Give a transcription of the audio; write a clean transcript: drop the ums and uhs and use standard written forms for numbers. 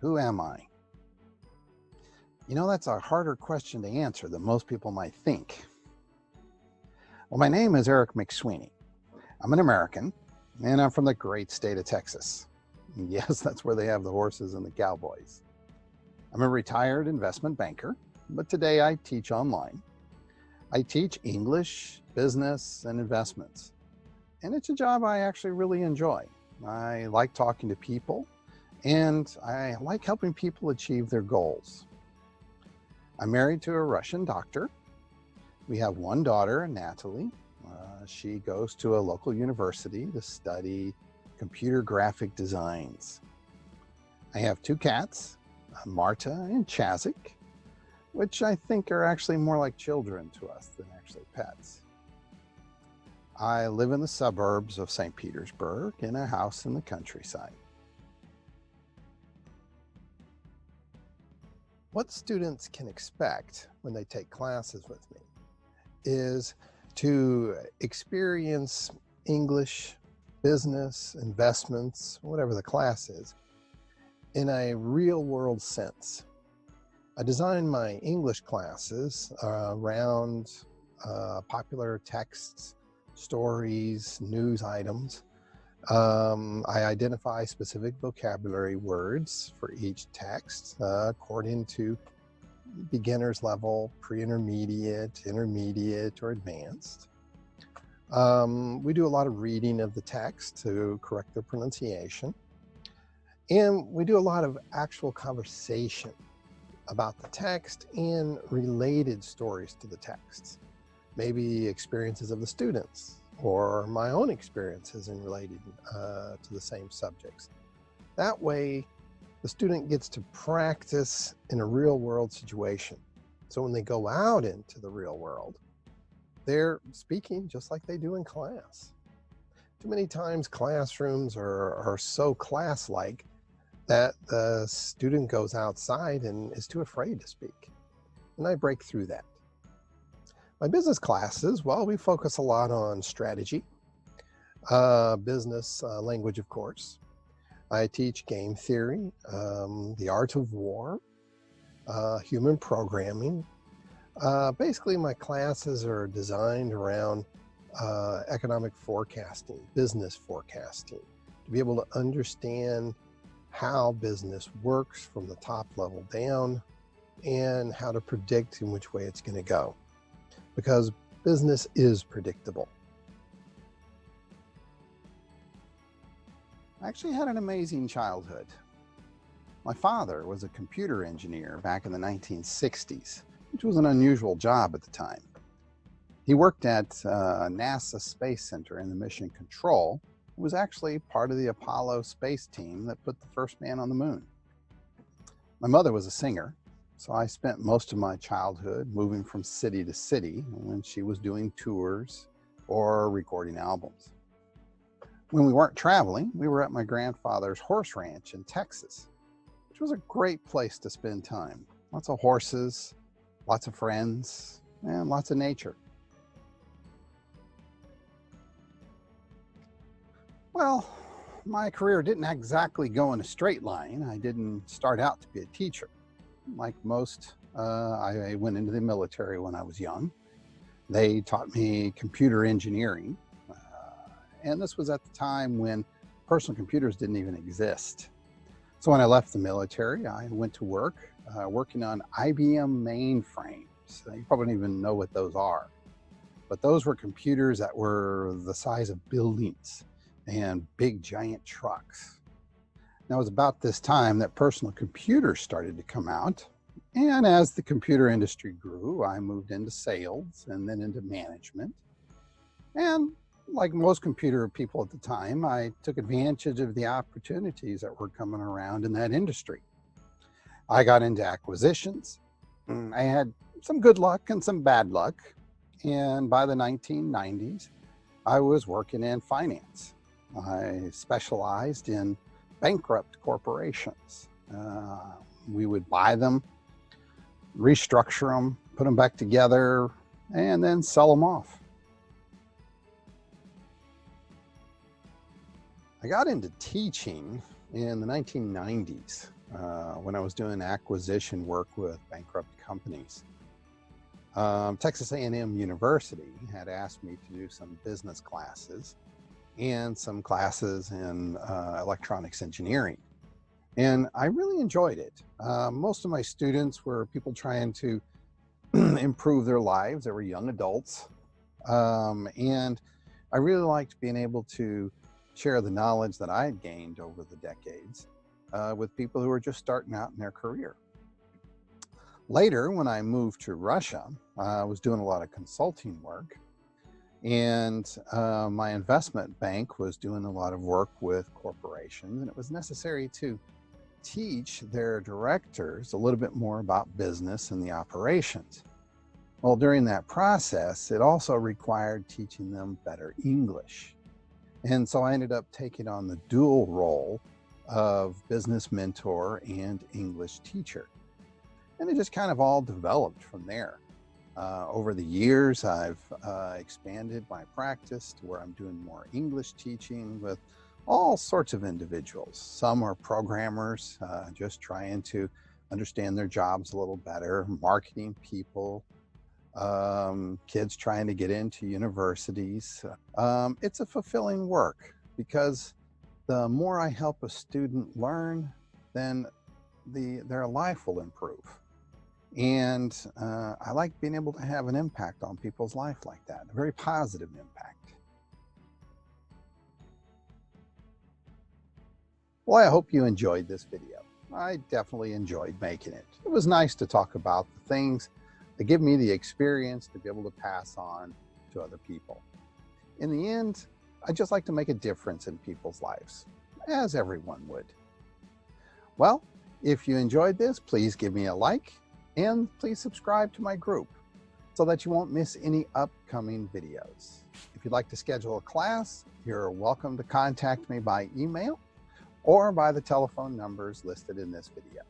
Who am I? You know, that's a harder question to answer than most people might think. Well, my name is Eric Suini. I'm an American, and I'm from the great state of Texas. Yes, that's where they have the horses and the cowboys. I'm a retired investment banker, but today I teach online. I teach English, business, and investments. And it's a job I actually really enjoy. I like talking to people, and I like helping people achieve their goals. I'm married to a Russian doctor. We have one daughter, Natalie. She goes to a local university to study computer graphic designs. I have two cats, Marta and Chazik, which I think are actually more like children to us than actually pets. I live in the suburbs of St. Petersburg in a house in the countryside. What students can expect when they take classes with me is to experience English, business, investments, whatever the class is, in a real world sense. I design my English classes around popular texts, stories, news items. I identify specific vocabulary words for each text according to beginner's level, pre-intermediate, intermediate, or advanced. We do a lot of reading of the text to correct the pronunciation. And we do a lot of actual conversation about the text and related stories to the text. Maybe experiences of the students or my own experiences in relating to the same subjects. That way, the student gets to practice in a real world situation. So when they go out into the real world, they're speaking just like they do in class. Too many times classrooms are so class-like that the student goes outside and is too afraid to speak. And I break through that. My business classes, well, we focus a lot on strategy, business language, of course. I teach game theory, the art of war, human programming. Basically, my classes are designed around economic forecasting, business forecasting, to be able to understand how business works from the top level down and how to predict in which way it's going to go. Because business is predictable. I actually had an amazing childhood. My father was a computer engineer back in the 1960s, which was an unusual job at the time. He worked at NASA Space Center in the Mission Control. It was actually part of the Apollo space team that put the first man on the moon. My mother was a singer, so I spent most of my childhood moving from city to city when she was doing tours or recording albums. When we weren't traveling, we were at my grandfather's horse ranch in Texas, which was a great place to spend time. Lots of horses, lots of friends, and lots of nature. Well, my career didn't exactly go in a straight line. I didn't start out to be a teacher. Like most, I went into the military when I was young. They taught me computer engineering. And this was at the time when personal computers didn't even exist. So when I left the military, I went to work working on IBM mainframes. You probably don't even know what those are. But those were computers that were the size of buildings and big giant trucks. Now, it was about this time that personal computers started to come out. And as the computer industry grew, I moved into sales and then into management. And like most computer people at the time, I took advantage of the opportunities that were coming around in that industry. I got into acquisitions. I had some good luck and some bad luck. And by the 1990s, I was working in finance. I specialized in bankrupt corporations. We would buy them, restructure them, put them back together, and then sell them off. I got into teaching in the 1990s. when I was doing acquisition work with bankrupt companies. Texas A&M University had asked me to do some business classes and some classes in electronics engineering. And I really enjoyed it. Most of my students were people trying to improve their lives. They were young adults. And I really liked being able to share the knowledge that I had gained over the decades with people who were just starting out in their career. Later, when I moved to Russia, I was doing a lot of consulting work, and my investment bank was doing a lot of work with corporations, and it was necessary to teach their directors a little bit more about business and the operations. Well, during that process, it also required teaching them better English. And so I ended up taking on the dual role of business mentor and English teacher. And it just kind of all developed from there. Over the years, I've expanded my practice to where I'm doing more English teaching with all sorts of individuals. Some are programmers, just trying to understand their jobs a little better, marketing people, kids trying to get into universities. It's a fulfilling work because the more I help a student learn, then their life will improve. And I like being able to have an impact on people's life like that, a very positive impact. Well, I hope you enjoyed this video. I definitely enjoyed making it. It was nice to talk about the things that give me the experience to be able to pass on to other people. In the end, I just like to make a difference in people's lives, as everyone would. Well, if you enjoyed this, please give me a like and please subscribe to my group so that you won't miss any upcoming videos. If you'd like to schedule a class, you're welcome to contact me by email or by the telephone numbers listed in this video.